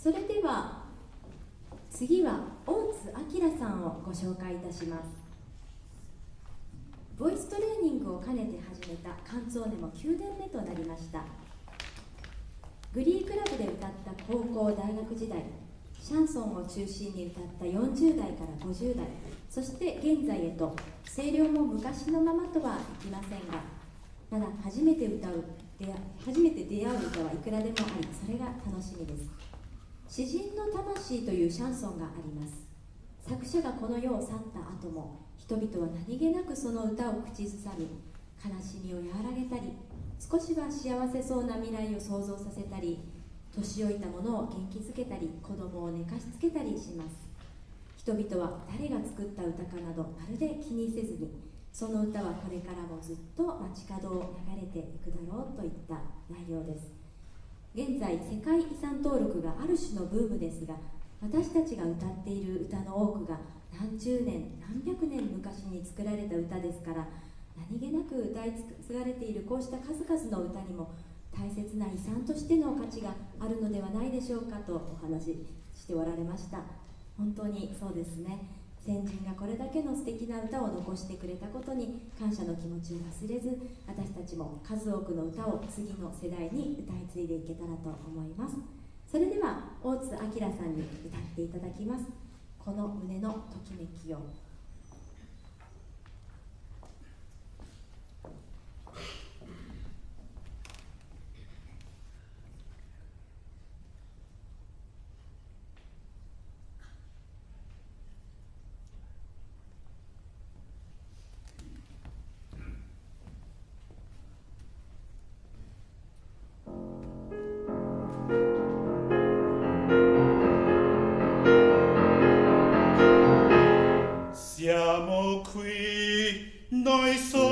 それでは次は大津明さんをご紹介いたします。ボイストレーニングを兼ねて始めたカンツォーネも9年目となりました。グリークラブで歌った高校大学時代、シャンソンを中心に歌った40代から50代、そして現在へと、声量も昔のままとはいきませんが、まだ初めて出会う歌はいくらでもあり、それが楽しみです。詩人の魂というシャンソンがあります。作者がこの世を去った後も、人々は何気なくその歌を口ずさみ、悲しみを和らげたり、少しは幸せそうな未来を想像させたり、年老いた者を元気づけたり、子供を寝かしつけたりします。人々は誰が作った歌かなどまるで気にせずに、その歌はこれからもずっと街角を流れていくだろうといった内容です。現在世界遺産登録がある種のブームですが、私たちが歌っている歌の多くが何十年何百年昔に作られた歌ですから、何気なく歌い継がれているこうした数々の歌にも大切な遺産としての価値があるのではないでしょうかとお話ししておられました。本当にそうですね。先人がこれだけの素敵な歌を残してくれたことに感謝の気持ちを忘れず、私たちも数多くの歌を次の世代に歌い継いでいけたらと思います。それでは大津明さんに歌っていただきます。この胸のときめきを。Siamo qui, noi soli.